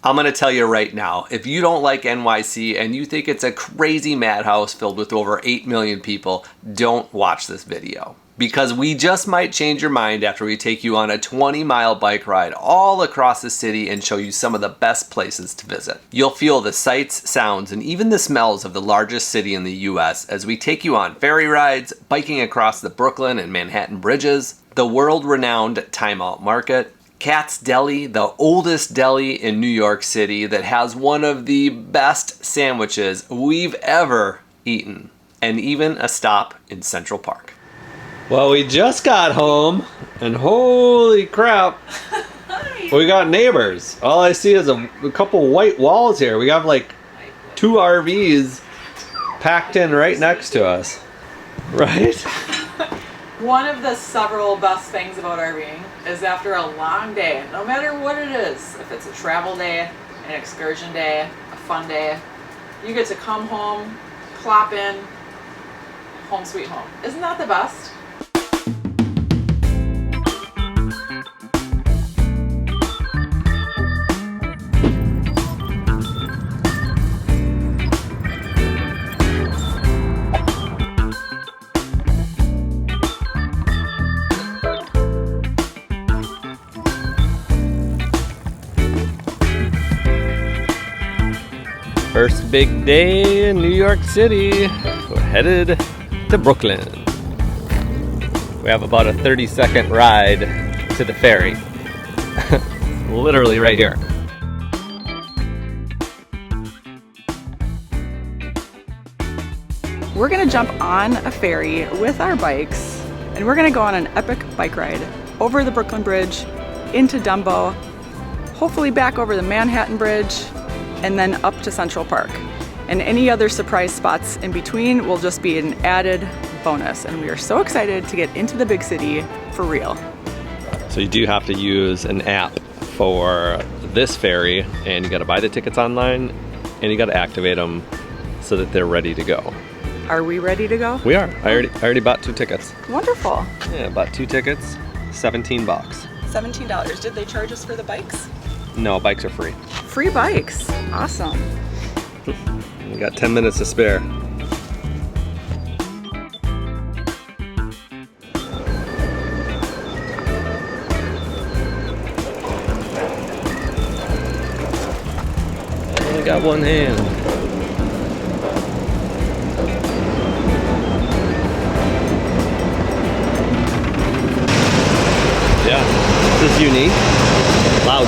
I'm gonna tell you right now, if you don't like NYC and you think it's a crazy madhouse filled with over 8 million people, don't watch this video. Because we just might change your mind after we take you on a 20-mile bike ride all across the city and show you some of the best places to visit. You'll feel the sights, sounds, and even the smells of the largest city in the US as we take you on ferry rides, biking across the Brooklyn and Manhattan bridges, the world-renowned Time Out Market, Katz Deli, the oldest deli in New York City that has one of the best sandwiches we've ever eaten, and even a stop in Central Park. Well, we just got home, and holy crap, we got neighbors. All I see is a couple white walls here. We got like 2 RVs packed in right next to us, right? One of the several best things about RVing is after a long day, no matter what it is, if it's a travel day, an excursion day, a fun day, you get to come home, plop in, home sweet home. Isn't that the best? First big day in New York City. We're headed to Brooklyn. We have about a 30-second ride to the ferry. Literally right here. We're gonna jump on a ferry with our bikes and we're gonna go on an epic bike ride over the Brooklyn Bridge, into Dumbo, hopefully back over the Manhattan Bridge, and then up to Central Park. And any other surprise spots in between will just be an added bonus. And we are so excited to get into the big city for real. So you do have to use an app for this ferry, and you gotta buy the tickets online and you gotta activate them so that they're ready to go. Are we ready to go? We are. I already bought 2 tickets. Wonderful. Yeah, bought 2 tickets, $17. $17. Did they charge us for the bikes? No, bikes are free. Free bikes. Awesome. We got 10 minutes to spare. Only got one hand. Yeah, this is unique. Loud.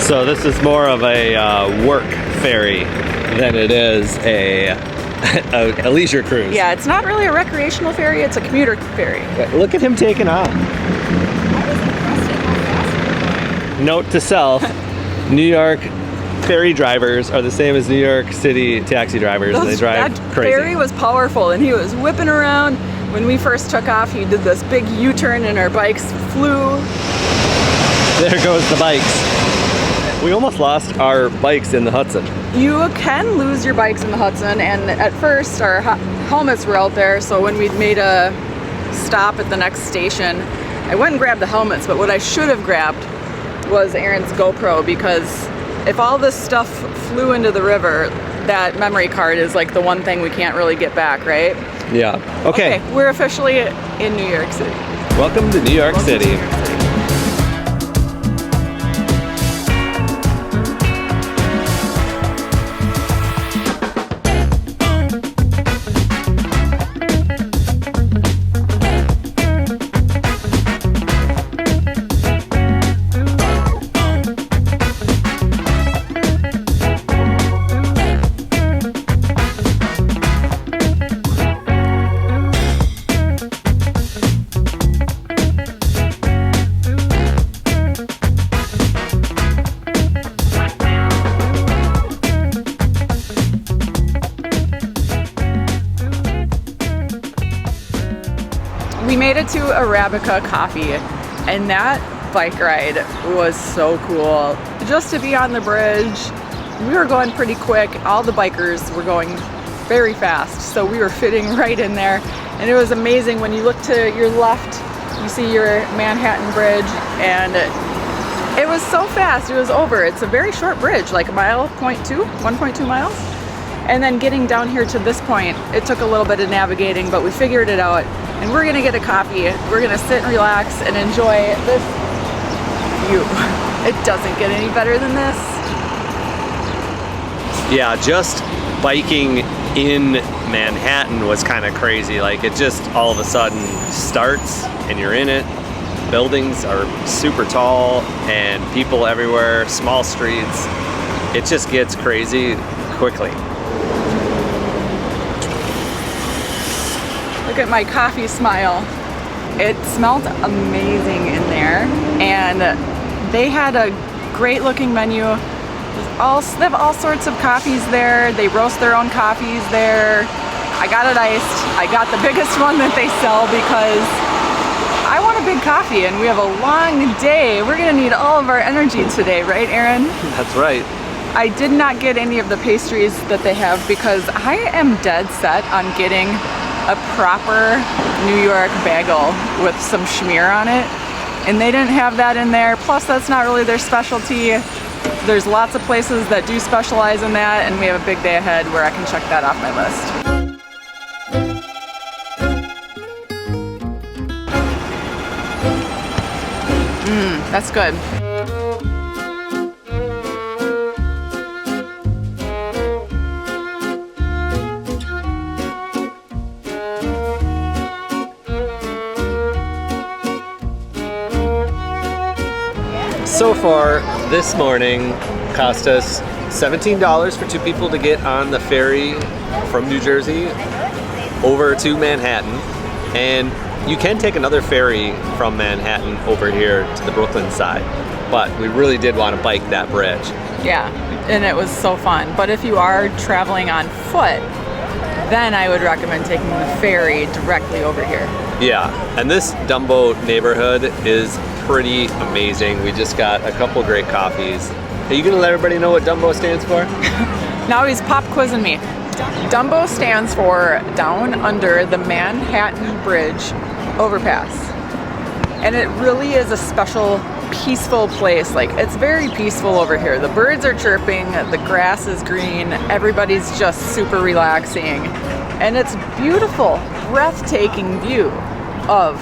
So this is more of a work ferry than it is a leisure cruise. Yeah, it's not really a recreational ferry, it's a commuter ferry. Look at him taking off. I was impressed at how fast. Note to self, New York ferry drivers are the same as New York City taxi drivers, and they drive that crazy. ferry was powerful and he was whipping around. When we first took off, he did this big U-turn and our bikes flew. There goes the bikes. We almost lost our bikes in the Hudson. You can lose your bikes in the Hudson, and at first our helmets were out there, so when we made a stop at the next station, I went and grabbed the helmets, but what I should have grabbed was Aaron's GoPro, because if all this stuff flew into the river, that memory card is like the one thing we can't really get back, right? Yeah. Okay. We're officially in New York City. Welcome to New York City. To New York City. We made it to Arabica Coffee, and that bike ride was so cool. Just to be on the bridge, we were going pretty quick. All the bikers were going very fast, so we were fitting right in there. And it was amazing when you look to your left, you see your Manhattan Bridge, and it was so fast, it was over. It's a very short bridge, like a mile, 1.2 miles. And then getting down here to this point, it took a little bit of navigating, but we figured it out. And we're gonna get a coffee. We're gonna sit and relax and enjoy this view. It doesn't get any better than this. Yeah, just biking in Manhattan was kind of crazy. Like, it just all of a sudden starts and you're in it. Buildings are super tall and people everywhere, small streets. It just gets crazy quickly. Look at my coffee smile. It smelled amazing in there, and they had a great looking menu. They have all sorts of coffees there. They roast their own coffees there. I got it iced. I got the biggest one that they sell because I want a big coffee and we have a long day. We're gonna need all of our energy today, right, Aaron? That's right. I did not get any of the pastries that they have because I am dead set on getting a proper New York bagel with some schmear on it. And they didn't have that in there. Plus, that's not really their specialty. There's lots of places that do specialize in that, and we have a big day ahead where I can check that off my list. That's good. So far, this morning cost us $17 for 2 people to get on the ferry from New Jersey over to Manhattan. And you can take another ferry from Manhattan over here to the Brooklyn side. But we really did want to bike that bridge. Yeah, and it was so fun. But if you are traveling on foot, then I would recommend taking the ferry directly over here. Yeah, and this Dumbo neighborhood is pretty amazing. We just got a couple great coffees. Are you gonna let everybody know what Dumbo stands for? Now he's pop quizzing me. Dumbo stands for Down Under the Manhattan Bridge Overpass. And it really is a special, peaceful place. Like, it's very peaceful over here. The birds are chirping, the grass is green, everybody's just super relaxing. And it's beautiful, breathtaking view of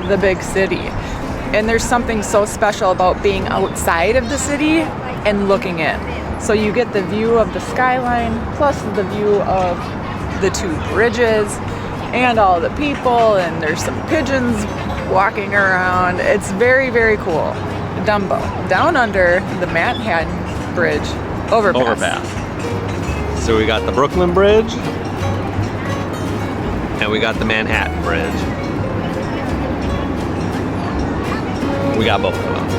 the big city. And there's something so special about being outside of the city and looking in. So you get the view of the skyline, plus the view of the 2 bridges and all the people, and there's some pigeons walking around. It's very, very cool. Dumbo, down under the Manhattan Bridge overpass. So we got the Brooklyn Bridge and we got the Manhattan Bridge. We got both of them.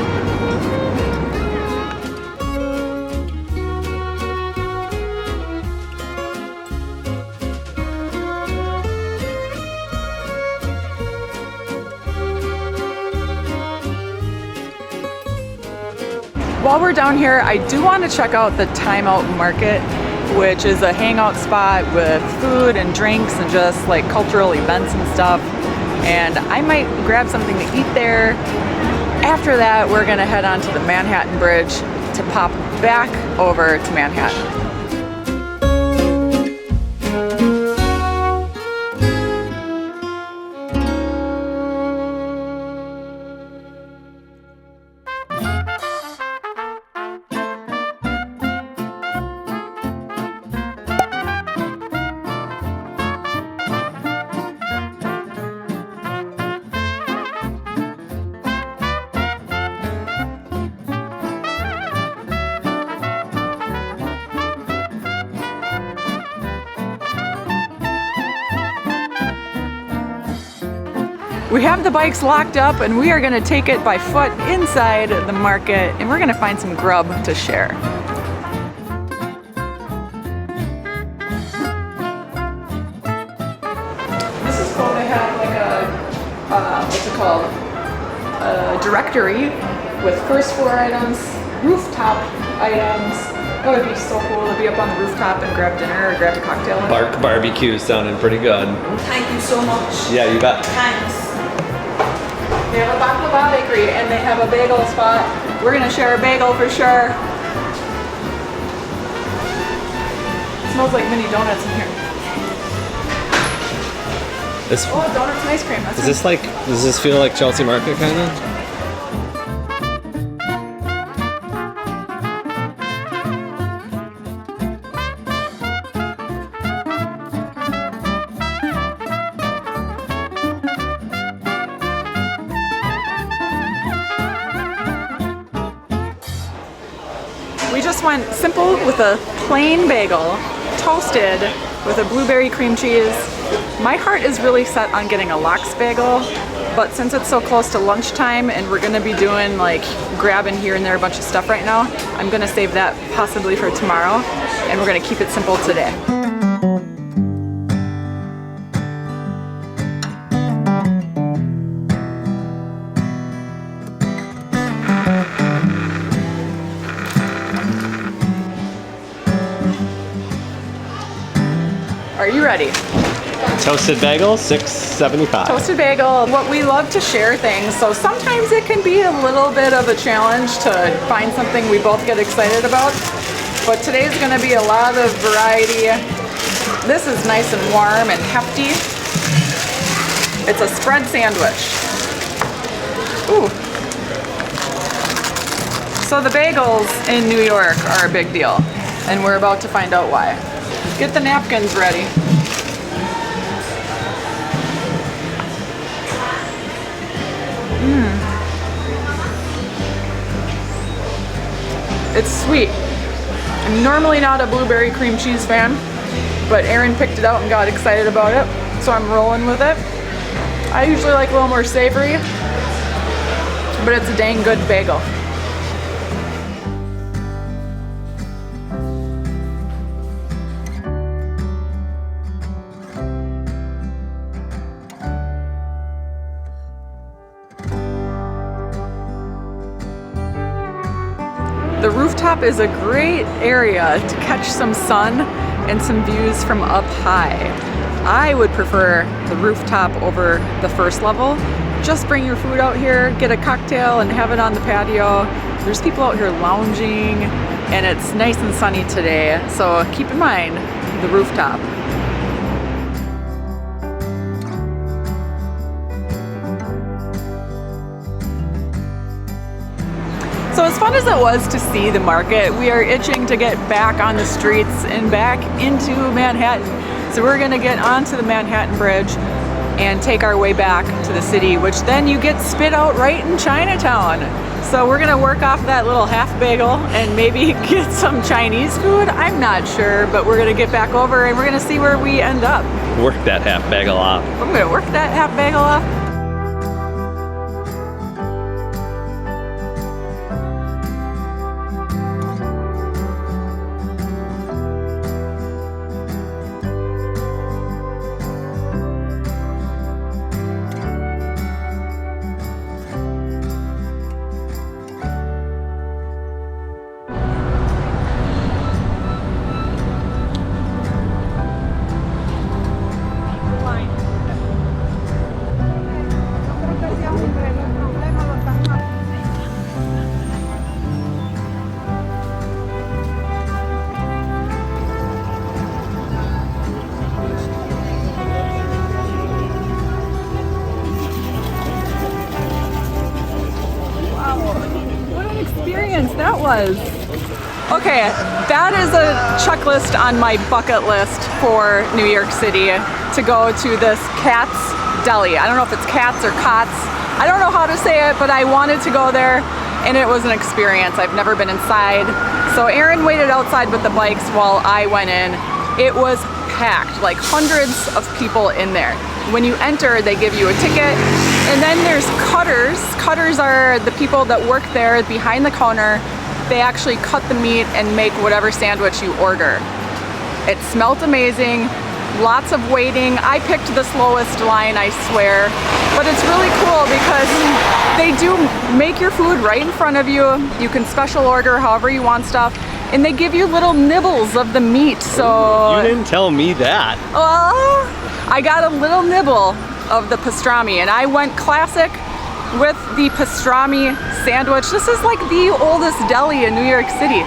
While we're down here, I do want to check out the Time Out Market, which is a hangout spot with food and drinks and just like cultural events and stuff. And I might grab something to eat there. After that, we're gonna head on to the Manhattan Bridge to pop back over to Manhattan. We have the bikes locked up and we are gonna take it by foot inside the market and we're gonna find some grub to share. This is cool. They have like a, what's it called? A directory with first floor items, rooftop items, That would be so cool to be up on the rooftop and grab dinner or grab a cocktail. Bark barbecue sounding pretty good. Thank you so much. Yeah, you bet. Thanks. They have a baklava bakery and they have a bagel spot. We're gonna share a bagel for sure. It smells like mini donuts in here. Oh, donuts and ice cream. That's nice. Does this feel like Chelsea Market kind of? We just went simple with a plain bagel, toasted with a blueberry cream cheese. My heart is really set on getting a lox bagel, but since it's so close to lunchtime and we're gonna be doing like grabbing here and there a bunch of stuff right now, I'm gonna save that possibly for tomorrow, and we're gonna keep it simple today. Are you ready? Toasted bagel, $6.75. Toasted bagel. What we love to share things, so sometimes it can be a little bit of a challenge to find something we both get excited about. But today's gonna be a lot of variety. This is nice and warm and hefty. It's a spread sandwich. Ooh. So the bagels in New York are a big deal, and we're about to find out why. Get the napkins ready. It's sweet. I'm normally not a blueberry cream cheese fan, but Erin picked it out and got excited about it, so I'm rolling with it. I usually like a little more savory, but it's a dang good bagel. The rooftop is a great area to catch some sun and some views from up high. I would prefer the rooftop over the first level. Just bring your food out here, get a cocktail and have it on the patio. There's people out here lounging and it's nice and sunny today, so keep in mind the rooftop. So as fun as it was to see the market, we are itching to get back on the streets and back into Manhattan. So we're gonna get onto the Manhattan Bridge and take our way back to the city, which then you get spit out right in Chinatown. So we're gonna work off that little half bagel and maybe get some Chinese food. I'm not sure, but we're gonna get back over and we're gonna see where we end up. Work that half bagel off. I'm gonna work that half bagel off. That was. Okay, that is a checklist on my bucket list for New York City, to go to this Cat's Deli. I don't know if it's Cats or Cots. I don't know how to say it, but I wanted to go there and it was an experience. I've never been inside. So Erin waited outside with the bikes while I went in. It was packed, like hundreds of people in there. When you enter, they give you a ticket. And then there's cutters. Cutters are the people that work there behind the counter. They actually cut the meat and make whatever sandwich you order. It smelled amazing, lots of waiting. I picked the slowest line, I swear. But it's really cool because they do make your food right in front of you. You can special order however you want stuff. and they give you little nibbles of the meat. So you didn't tell me that. Well, I got a little nibble of the pastrami, and I went classic with the pastrami sandwich. This is like the oldest deli in New York City.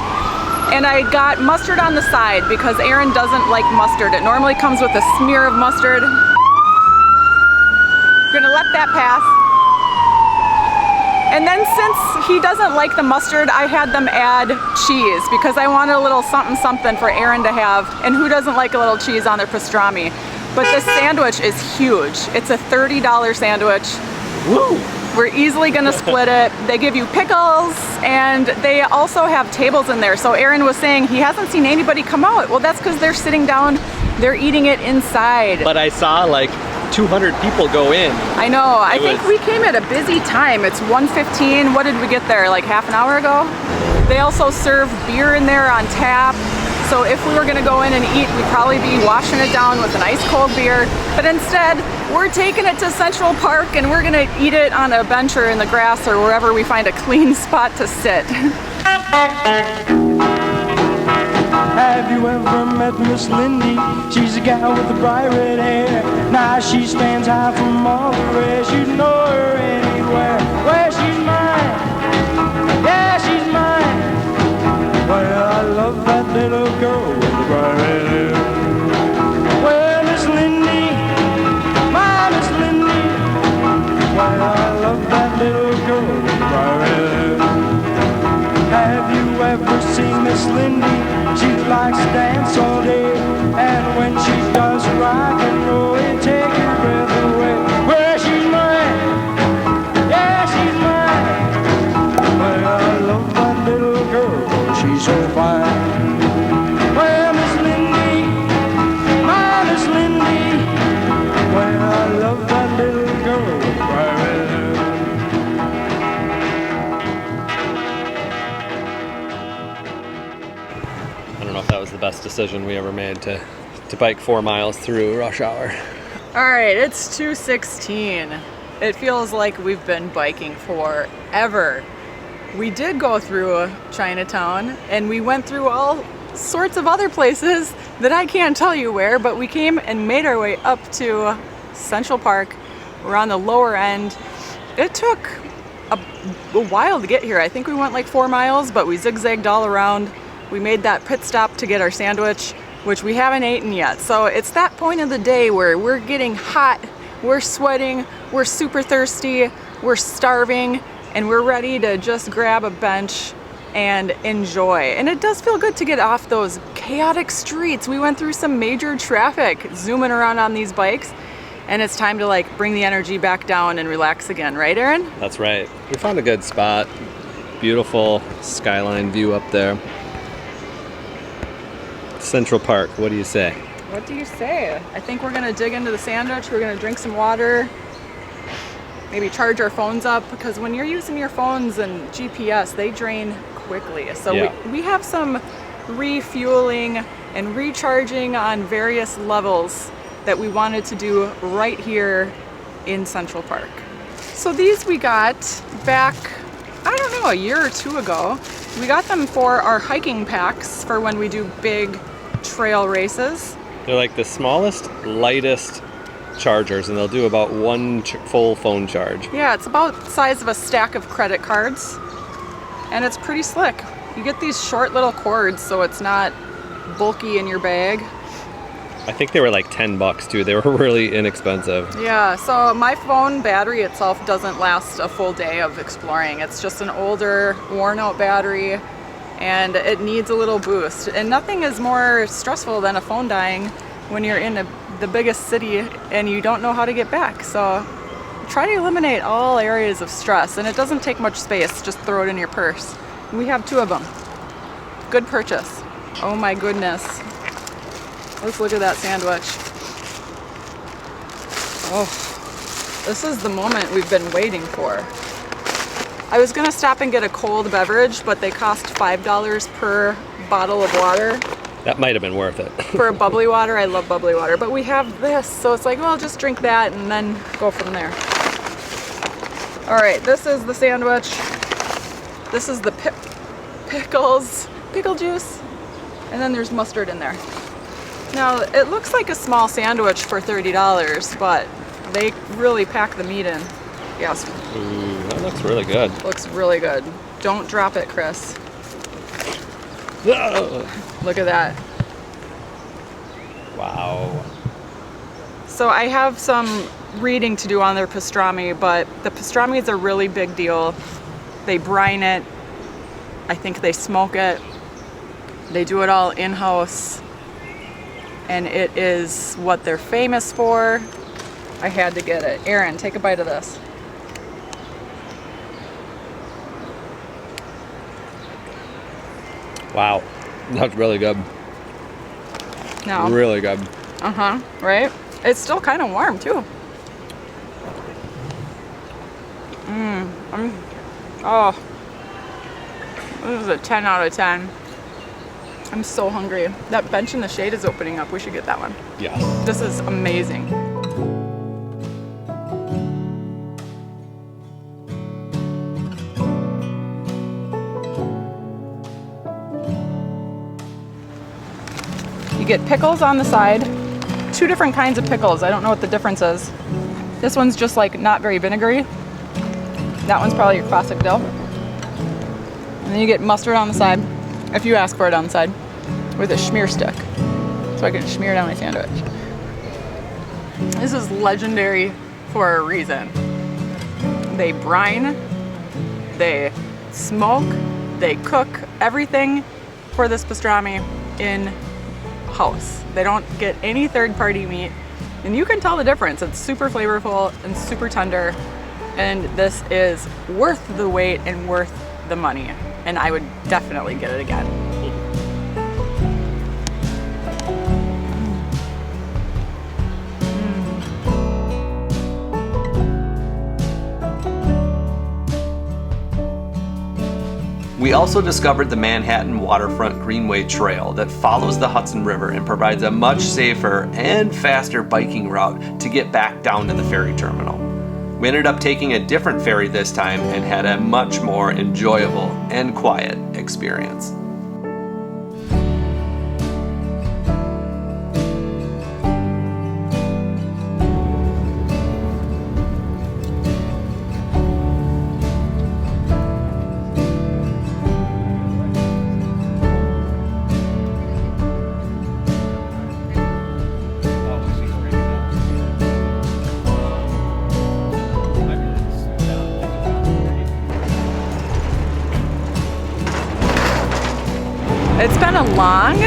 And I got mustard on the side because Aaron doesn't like mustard. It normally comes with a smear of mustard. Gonna let that pass. And then since he doesn't like the mustard, I had them add cheese because I wanted a little something something for Aaron to have. And who doesn't like a little cheese on their pastrami? But this sandwich is huge. It's a $30 sandwich. Woo! We're easily gonna split it. They give you pickles, and they also have tables in there. So Aaron was saying he hasn't seen anybody come out. Well, that's because they're sitting down, they're eating it inside. But I saw like 200 people go in. I know, I think we came at a busy time. It's 1:15, what did we get there, like half an hour ago? They also serve beer in there on tap. So if we were gonna go in and eat, we'd probably be washing it down with an ice cold beer. But instead, we're taking it to Central Park and we're gonna eat it on a bench or in the grass or wherever we find a clean spot to sit. Have you ever met Miss Lindy? She's a gal with the bright red hair. Now she stands high from all the rest. You'd know her anywhere. Well, she's mine. Yeah, she's mine. Well, I love that little girl with the bright red hair. Well, Miss Lindy, my Miss Lindy. Well, I love that little girl with the bright red hair. Have you ever seen Miss Lindy? She likes to dance all day, and when she does rock and roll, it takes your breath away. Well, she's mine, yeah, she's mine. Well, I love that little girl, she's so fine. Well, Miss Lindy, my Miss Lindy. Well, I love that little girl, right? I don't know if that was the best decision we ever made to bike 4 miles through rush hour. All right, it's 2:16. It feels like we've been biking forever. We did go through Chinatown and we went through all sorts of other places that I can't tell you where, but we came and made our way up to Central Park. We're on the lower end. It took a while to get here. I think we went like 4 miles, but we zigzagged all around. We made that pit stop to get our sandwich, which we haven't eaten yet. So it's that point of the day where we're getting hot, we're sweating, we're super thirsty, we're starving, and we're ready to just grab a bench and enjoy. And it does feel good to get off those chaotic streets. We went through some major traffic zooming around on these bikes, and it's time to like bring the energy back down and relax again, right, Aaron? That's right. We found a good spot. Beautiful skyline view up there. Central Park, what do you say? What do you say? I think we're gonna dig into the sandwich, we're gonna drink some water, maybe charge our phones up, because when you're using your phones and GPS, they drain quickly. So yeah. we have some refueling and recharging on various levels that we wanted to do right here in Central Park. So these we got back, I don't know, a year or two ago. We got them for our hiking packs for when we do big trail races. They're like the smallest, lightest chargers, and they'll do about one full phone charge. Yeah, it's about the size of a stack of credit cards, and it's pretty slick. You get these short little cords, so it's not bulky in your bag. I think they were like $10 too. They were really inexpensive. Yeah, so my phone battery itself doesn't last a full day of exploring. It's just an older, worn out battery, and it needs a little boost. And nothing is more stressful than a phone dying when you're in the biggest city and you don't know how to get back. So try to eliminate all areas of stress, and it doesn't take much space. Just throw it in your purse. We have 2 of them. Good purchase. Oh my goodness. Let's look at that sandwich. Oh, this is the moment we've been waiting for. I was gonna stop and get a cold beverage, but they cost $5 per bottle of water. That might have been worth it. For a bubbly water, I love bubbly water, but we have this, so it's like, well, just drink that and then go from there. All right, this is the sandwich. This is the pickles. pickle juice, and then there's mustard in there. Now, it looks like a small sandwich for $30, but they really pack the meat in. Yes. Ooh, that looks really good. Looks really good. Don't drop it, Chris. Ugh. Look at that. Wow. So I have some reading to do on their pastrami, but the pastrami is a really big deal. They brine it. I think they smoke it. They do it all in-house. And it is what they're famous for. I had to get it. Aaron, take a bite of this. Wow. That's really good. No. Really good. Uh-huh, right? It's still kind of warm too. Oh, this is a 10 out of 10. I'm so hungry. That bench in the shade is opening up. We should get that one. Yeah. This is amazing. You get pickles on the side. 2 different kinds of pickles. I don't know what the difference is. This one's just like not very vinegary. That one's probably your classic dill. And then you get mustard on the side, if you ask for it on the side, with a schmear stick. So I can smear it on my sandwich. This is legendary for a reason. They brine, they smoke, they cook everything for this pastrami in-house. They don't get any third-party meat, and you can tell the difference. It's super flavorful and super tender, and this is worth the wait and worth the money, and I would definitely get it again. We also discovered the Manhattan Waterfront Greenway Trail that follows the Hudson River and provides a much safer and faster biking route to get back down to the ferry terminal. We ended up taking a different ferry this time and had a much more enjoyable and quiet experience. It's been a long,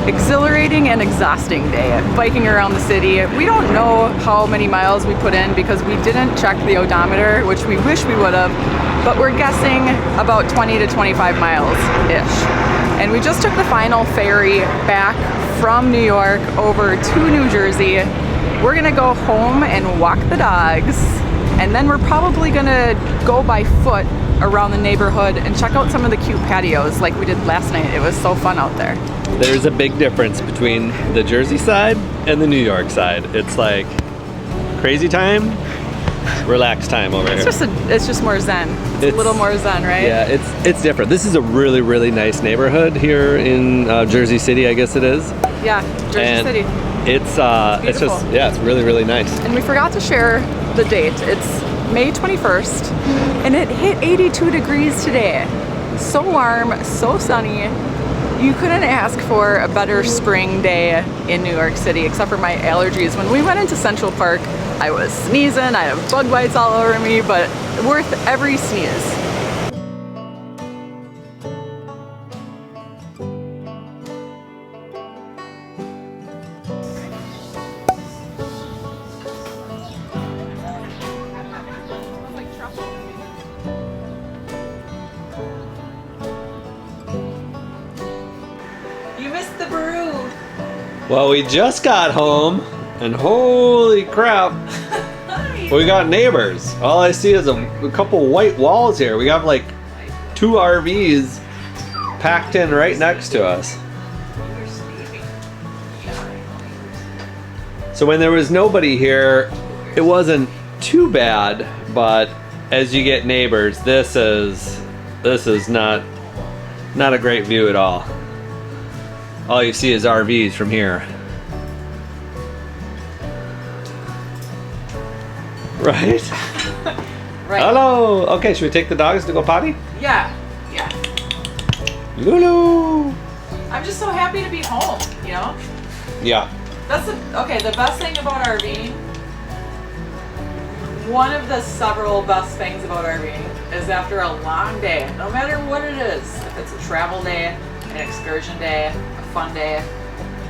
exhilarating, and exhausting day biking around the city. We don't know how many miles we put in because we didn't check the odometer, which we wish we would have, but we're guessing about 20 to 25 miles-ish. And we just took the final ferry back from New York over to New Jersey. We're gonna go home and walk the dogs, and then we're probably gonna go by foot around the neighborhood and check out some of the cute patios like we did last night. It was so fun out there. There's a big difference between the Jersey side and the New York side. It's like crazy time, relaxed time over here. It's just more zen. It's a little more zen, right? Yeah, it's different. This is a really, really nice neighborhood here in Jersey City, I guess it is. Yeah, Jersey City. It's just, yeah, it's really, really nice. And we forgot to share the date. It's May 21st, and it hit 82 degrees today. So warm, so sunny. You couldn't ask for a better spring day in New York City, except for my allergies. When we went into Central Park, I was sneezing, I have bug bites all over me, but worth every sneeze. You missed the brew. Well, we just got home, and holy crap, we got neighbors. All I see is a couple white walls here. We got like 2 RVs packed in right next to us. So when there was nobody here, it wasn't too bad, but as you get neighbors, this is not Not a great view at all. All you see is RVs from here. Right? Right. Hello! Okay, should we take the dogs to go potty? Yeah. Yeah. Lulu! I'm just so happy to be home, you know? Yeah. That's the best thing about RVing, one of the several best things about RVing is after a long day, no matter what it is, if it's a travel day, an excursion day, a fun day,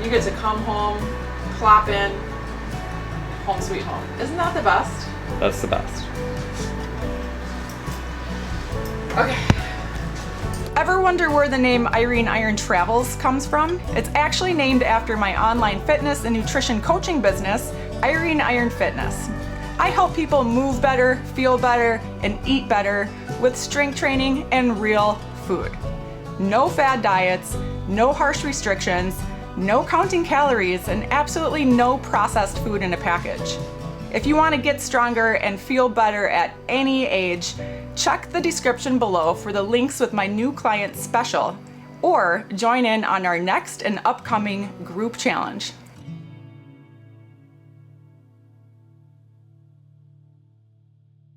you get to come home, plop in, home sweet home. Isn't that the best? That's the best. Okay. Ever wonder where the name Irene Iron Travels comes from? It's actually named after my online fitness and nutrition coaching business, Irene Iron Fitness. I help people move better, feel better, and eat better with strength training and real food. No fad diets, no harsh restrictions, no counting calories, and absolutely no processed food in a package. If you want to get stronger and feel better at any age, check the description below for the links with my new client special, or join in on our next and upcoming group challenge.